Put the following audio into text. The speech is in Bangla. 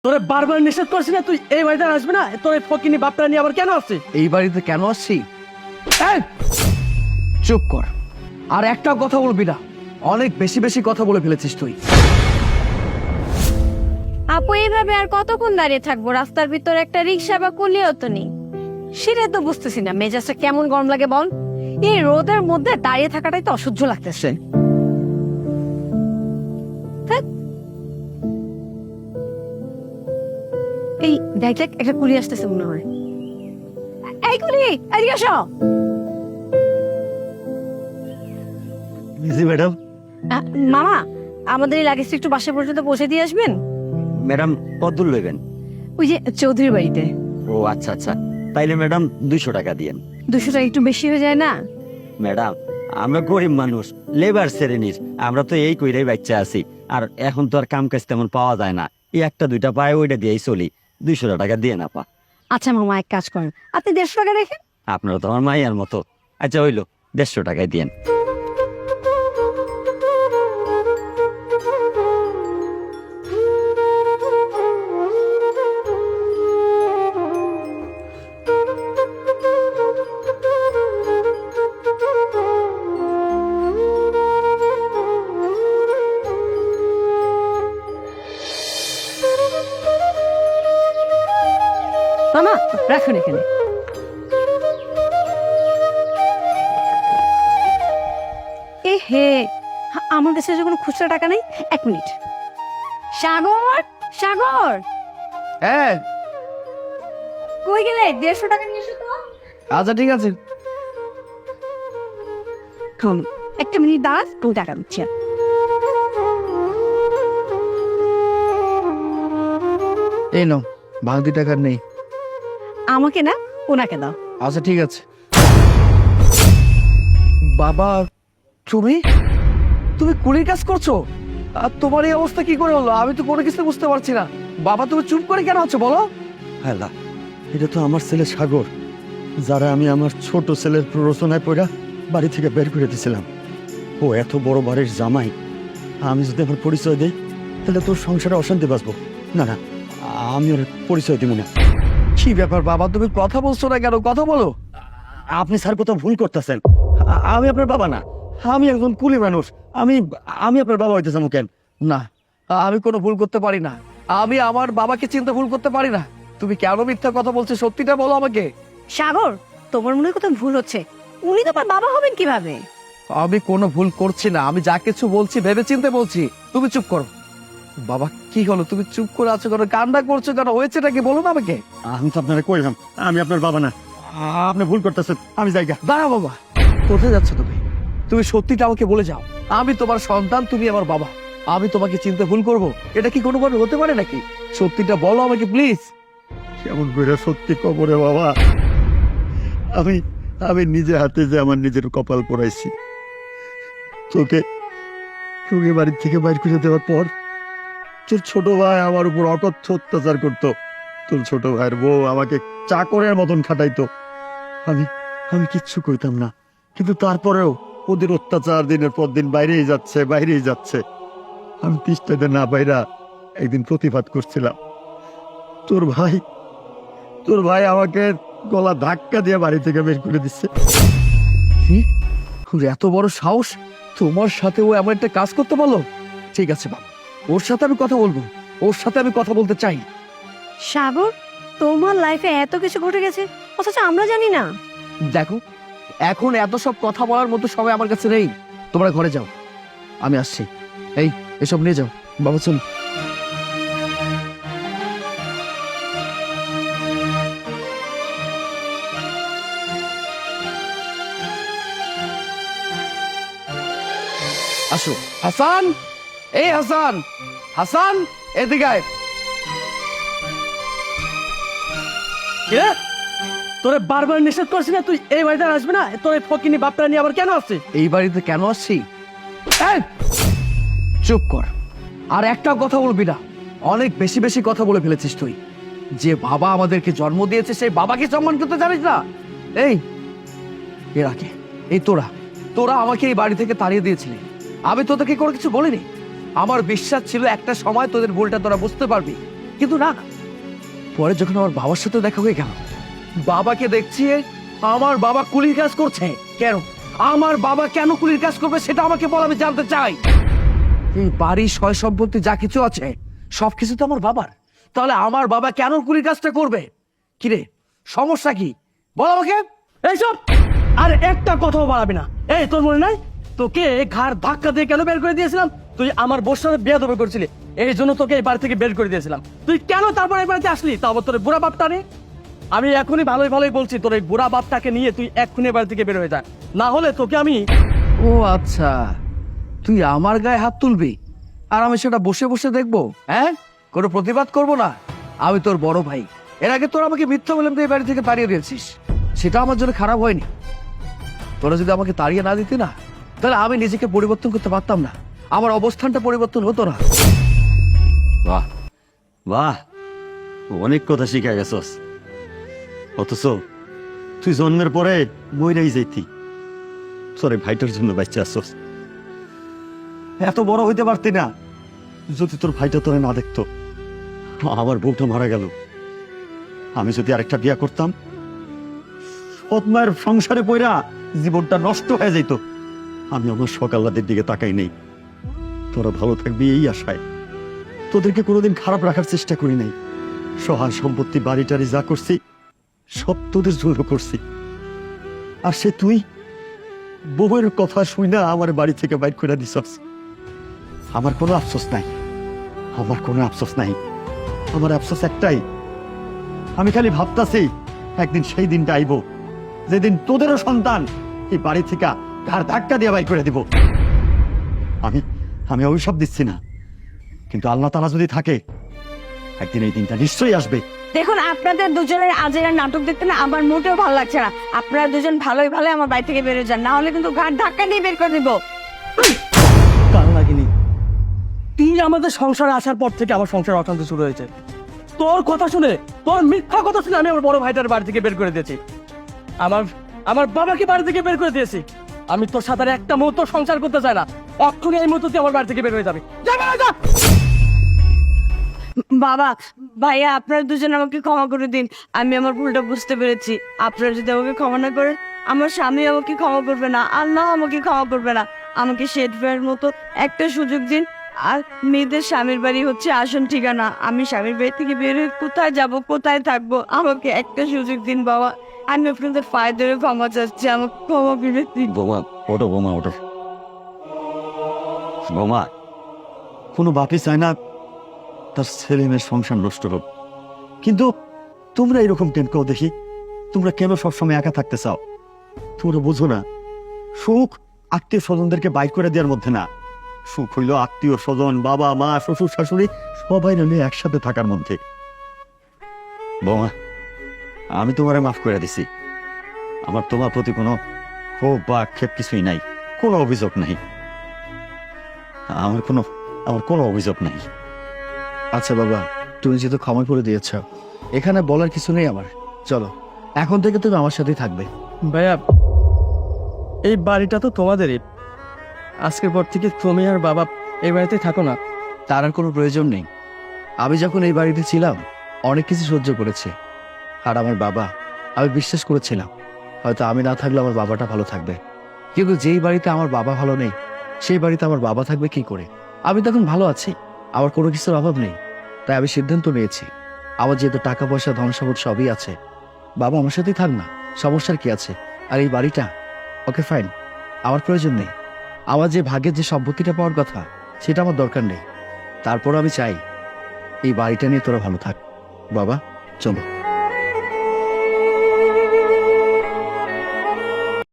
তোরে বারবার নিষেধ করছি না তুই এই বাড়িতে আসবে না। তোর এই ফকিনি বাপটা নিয়ে আবার কেন আসছিস এই বাড়িতে কেন আসছি? এই, চুপ কর, আর একটাও কথা বলবি না। অনেক বেশি বেশি কথা বলে ফেলেছিস তুই। আপু এইভাবে আর কতক্ষণ দাঁড়িয়ে থাকবো? রাস্তার ভিতর একটা রিক্সা বা কুলিও তো নেই। সেটা তো বুঝতেছি না, মেজাজটা কেমন গরম লাগে বল। এই রোদের মধ্যে দাঁড়িয়ে থাকাটাই তো অসহ্য লাগতেছে। ধ্যাৎ। এই দেখ দেখ, একটা কুলি আসতেছে মনে হয়। এই কুলি, এদিকে আসো। জি ম্যাডাম। মামা, আমাদের এই লাগেজটা একটু বাসা পর্যন্ত পৌঁছে দিয়ে আসবেন। ম্যাডাম কত দূর লইবেন? ওই যে চৌধুরীর বাড়িতে। ও আচ্ছা আচ্ছা, তাইলে ম্যাডাম 200 টাকা দিয়েন। 200 টাকা একটু বেশি হয়ে যায় না? ম্যাডাম আমরা গরিব মানুষ, লেবার শ্রেণীর, আমরা তো এই কইরাই বাচ্চা আছি। আর এখন তো আর কাম কাজ তেমন পাওয়া যায় না, এই একটা দুইটা পায় ওইটা দিয়েই চলি। 200 টাকা দিয়ে না পা। আচ্ছা মামা, এক কাজ করেন, আপনি 150 টাকা রেখে। আপনারা তো আমার মাইয়ার মতো। আচ্ছা হইলো, 150 টাকায় দিয়েন। মামা রাখুন এখানে। এ হে, আমার কাছে যখন খুচরা টাকা নেই। 1 মিনিট। সাগর, সাগর, হ্যাঁ, কই গেলে? 150 টাকা নিয়ে এসো তো। আচ্ছা ঠিক আছে। থাম, 1 মিনিট দাঁড়া, তুমি টাকা দিচ্ছি। এই নাও, ভাঙতি টাকার নেই। আমাকে না, ওনাকে দাও। আচ্ছা ঠিক আছে। বাবা, তুমি তুমি কুলির কাজ করছো? আর তোমার এই অবস্থা কি করে হলো? আমি তো কোনো কিছু বুঝতে পারছি না। বাবা, তুমি চুপ করে কেন আছো বলো? হ্যাঁ, এটা তো আমার ছেলে সাগর, যারা আমি আমার ছোট ছেলের প্ররোচনায় পড়া বাড়ি থেকে বের করে দিয়েছিলাম। ও এত বড় বাড়ির জামাই, আমি যদি আমার পরিচয় দিই তাহলে তোর সংসারে অশান্তি বাঁচবো। না না, আমি ওর পরিচয় দিব না। কি ব্যাপার বাবা, তুমি কথা বলছো না কেন? কথা বলো। আপনি স্যার কোথাও ভুল করতেছেন। আমি আপনার বাবা না, আমি একজন কুলি মানুষ। আমি আমি আপনার বাবা হইতেছি কেন? না, আমি কোনো ভুল করতে পারি না। আমি আমার বাবাকে চিন্তা ভুল করতে পারি না। তুমি কেন মিথ্যা কথা বলছো? সত্যিটা বলো আমাকে। সাগর, তোমার মনে হয় কোথাও ভুল হচ্ছে। উনি তো আমার বাবা হবেন কিভাবে? আমি কোনো ভুল করছি না। আমি যা কিছু বলছি ভেবে চিন্তে বলছি। তুমি চুপ করো। বাবা, কি হলো? তুমি চুপ করে আছো কেন? কান্না করছো কেন? হয়েছেটা কি বলো না আমাকে। আমি তো আপনারা কইলাম আমি আপনার বাবা না, আপনি ভুল করতেছেন। আমি জায়গা। দাঁড়া বাবা, কোথায় যাচ্ছ তুমি? তুমি সত্যিটা আমাকে বলে যাও। আমি তোমার সন্তান, তুমি আমার বাবা। আমি তোমাকে চিনতে ভুল করব? এটা কি কোনোভাবে হতে পারে নাকি? সত্যিটা বলো আমাকে প্লিজ। কেমন করে সত্যি কবরে বাবা? আমি আমি নিজে হাতে যে আমার নিজের কপাল পোড়াইছি। তোকে তোকে বাড়ির থেকে বাইর করে দেওয়ার পর তোর ছোট ভাই আমার উপর অকথ্য অত্যাচার করতো। তোর ছোট ভাইয়ের বউ আমাকে চাকরের মতন খাটাইতো। আমি আমি কিচ্ছু কইতাম না, কিন্তু তারপরেও ওদের অত্যাচার দিনের পর দিন বাইরেই যাচ্ছে বাইরেই যাচ্ছে। আমি তিষ্টাতে না বাইরা একদিন প্রতিবাদ করছিলাম। তোর ভাই আমাকে গলা ধাক্কা দিয়ে বাড়ি থেকে বের করে দিচ্ছে। কি? ওর এত বড় সাহস? তোমার সাথে ও এমন একটা কাজ করতে পারলো? ঠিক আছে বাবা, ওর সাথে আমি কথা বলবো। ওর সাথে আমি কথা বলতে চাই। সাগর, তোমার লাইফে এত কিছু ঘটে গেছে অথচ আমরা জানি না। দেখো, এখন এত সব কথা বলার মতো সময় আমার কাছে নেই। তোমরা ঘরে যাও, আমি আসছি। এই, এসব নিয়ে যাও। বাবা চল। আসো। হাসান, এই হাসান, হাসান এদিকে আয়। কে? তোরে বারবার নিষেধ করছি না তুই এই বাড়িতে আসবে না। তোর এই ফকিনি বাপটা নিয়ে আবার কেন আসছিস এই বাড়িতে কেন আসছি? এই, চুপ কর, আর একটাও কথা বলবি না। অনেক বেশি বেশি কথা বলে ফেলেছিস তুই। যে বাবা আমাদেরকে জন্ম দিয়েছে সেই বাবাকে সম্মান করতে জানিস না? এই, এর আগে এই তোরা তোরা আমাকে এই বাড়ি থেকে তাড়িয়ে দিয়েছিলি। আমি তোদেরকে কোনো কিছু বলিনি। আমার বিশ্বাস ছিল একটা সময় তোদের ভুলটা তোরা বুঝতে পারবি। কিন্তু না, পরে যখন আমার বাবার সাথে দেখা হয়ে গেল, বাবাকে দেখছি আমার বাবা কুলির কাজ করছে। কেন আমার বাবা কেন কুলির কাজ করবে সেটা আমাকে বল, আমি জানতে চাই। এই বাড়ির সয় সম্পত্তি যা কিছু আছে সবকিছু তো আমার বাবার, তাহলে আমার বাবা কেন কুলির কাজটা করবে? কিরে সমস্যা কি বল আমাকে। এইসব আর একটা কথাও বাড়াবি না। এই তোর মনে নাই তোকে ঘাড় ধাক্কা দিয়ে কেন বের করে দিয়েছিলাম? তুই আমার বোর সাথে বেয়াদবি করছিলি, এই জন্য তোকে এই বাড়ি থেকে বের করে দিয়েছিলাম। তুই কেন তারপর এই বাড়িতে আসলি, তাও আবার তোর বুড়া বাপটা নে? আমি এখনই ভালোই ভালোই বলছি, তোর এই বুড়া বাপটাকে নিয়ে তুই এক্ষুনি এই বাড়ি থেকে বের হয়ে যা, না হলে তোকে আমি। ও আচ্ছা, তুই আমার গায়ে হাত তুলবি আর আমি সেটা বসে বসে দেখবো? হ্যাঁ, কোনো প্রতিবাদ করব না। আমি তোর বড় ভাই, এর আগে তোর আমাকে মিথ্যা বলে এই বাড়ি থেকে তাড়িয়ে দিয়েছিস, সেটা আমার জন্য খারাপ হয়নি। তোরা যদি আমাকে তাড়িয়ে না দিতি না, তাহলে আমি নিজেকে পরিবর্তন করতে পারতাম না, আমার অবস্থানটা পরিবর্তন হতো না। বাহ বাহ, অনেক কথা শিখা গেছস। অথচ তুই জন্মের পরে মইরাই যাইতি, সরে ভাইটার জন্য বাচ্চা আসছস। এত বড় হইতে পারতি না যদি তোর ভাইটা তোরে না দেখতো। আমার বউটা মারা গেল, আমি যদি আরেকটা বিয়া করতাম, সৎমায়ের সংসারে পইরা জীবনটা নষ্ট হয়ে যেত। আমি আমার সকাল্লাদের দিকে তাকাই নেই, তোরা ভালো থাকবি এই আশায়। তোদেরকে কোনোদিন খারাপ রাখার চেষ্টা করি নাই। সহায় সম্পত্তি বাড়ি টাড়ি যা করছি সব তোদের জন্য করছি। আর সে তুই বউয়ের কথা শুই না আমার বাড়ি থেকে বাইর করে দিছস। আমার কোনো আফসোস নাই, আমার কোনো আফসোস নাই। আমার আফসোস একটাই, আমি খালি ভাবতাছি একদিন সেই দিনটা আইব যেদিন তোদেরও সন্তান এই বাড়ি থেকে ঘাড় ধাক্কা দিয়ে বাইর করে দিব। আমি আমি অভিশাপ দিচ্ছি না, কিন্তু আল্লাহ তাআলা যদি থাকে একদিন এই দিনটা নিশ্চয়ই আসবে। দেখুন, আপনাদের দুজনের আজের নাটক দেখতে না আমার মোটেও ভালো লাগছে না। আপনারা দুজন ভালোই ভালো আমার বাড়ি থেকে বেরোয় যান, না হলে কিন্তু ঘাট ধাক্কা দিয়ে বের করে দিব। কাল লাগিনি, তুই আমাদের সংসারে আসার পর থেকে আমার সংসার অশান্তি শুরু হয়েছে। তোর কথা শুনে, তোর মিথ্যা কথা শুনে আমি আমার বড় ভাইটার বাড়ি থেকে বের করে দিয়েছি, আমার বাবাকে বাড়ি থেকে বের করে দিয়েছি। আমি তোর সাথে আর একটা মুহূর্ত সংসার করতে চাই না। এক্ষুনি এই মুহূর্তে তুই আমার বাড়ি থেকে বের হয়ে যাবি। যা বের হয়ে যা। বাবা, ভাইয়া, আপনারা দুজন আমাকে ক্ষমা করে দিন। আমি আমার ভুলটা বুঝতে পেরেছি। আপনারা যদি আমাকে ক্ষমা না করেন, আমার স্বামী আমাকে ক্ষমা করবে না, আল্লাহ আমাকে ক্ষমা করবে না। আমাকে শেড ভাইয়ের মতো একটা সুযোগ দিন। আর মেয়েদের স্বামীর বাড়ি হচ্ছে আসল ঠিকানা। আমি স্বামীর বাড়ি থেকে বের হয়ে কোথায় যাব, কোথায় থাকবো, আমাকে একটা সুযোগ দিন বাবা। আমি আপনাদের পায়ে ধরে ক্ষমা চাচ্ছি, আমাকে ক্ষমা করে দিন। বোমা ওটো, বোমা ওটো। বোমা, কোনো বাপই চায় না তার ছেলে মেয়ের সংসার নষ্ট হোক, কিন্তু তোমরা এরকম কেন কেউ দেখি? তোমরা কেন সবসময় একা থাকতে চাও? তোমরা বুঝো না, সুখ আত্মীয় স্বজনদেরকে বাইর করে দেওয়ার মধ্যে না। সুখ হইল আত্মীয় স্বজন, বাবা মা শ্বশুর শাশুড়ি সবাই মিলে একসাথে থাকার মধ্যে। বোমা, আমি তোমারে মাফ করে দিছি। আমার তোমার প্রতি কোনো ক্ষোভ বা আক্ষেপ কিছুই নাই, কোনো অভিযোগ নাই। আমার কোনো অভিযোগ নাই। আচ্ছা বাবা, তুমি যেহেতু ক্ষমা করে দিয়েছ, এখানে বলার কিছু নেই আমার। চলো, এখন থেকে তুমি আমার সাথেই থাকবে। ভাইয়া, এই বাড়িটা তো তোমাদেরই। আজকের পর থেকে তুমি আর বাবা এই বাড়িতে থাকো না। তার আর কোনো প্রয়োজন নেই। আমি যখন এই বাড়িতে ছিলাম অনেক কিছু সহ্য করেছে, আর আমার বাবা, আমি বিশ্বাস করেছিলাম হয়তো আমি না থাকলে আমার বাবাটা ভালো থাকবে। কিন্তু যেই বাড়িতে আমার বাবা ভালো নেই, সেই বাড়িতে আমার বাবা থাকবে কি করে? আমি তখন ভালো আছি, আমার কোনো কিছুর অভাব নেই। তাই আমি সিদ্ধান্ত নিয়েছি, আমার যেহেতু টাকা পয়সা ধন সম্পদ সবই আছে, বাবা আমার সাথেই থাক না, সমস্যার কি আছে? আর এই বাড়িটা, ওকে ফাইন, আমার প্রয়োজন নেই। আমার যে ভাগ্যের যে সম্পত্তিটা পাওয়ার কথা সেটা আমার দরকার নেই। তারপর আমি চাই এই বাড়িটা নিয়ে তোরা ভালো থাক। বাবা চলো।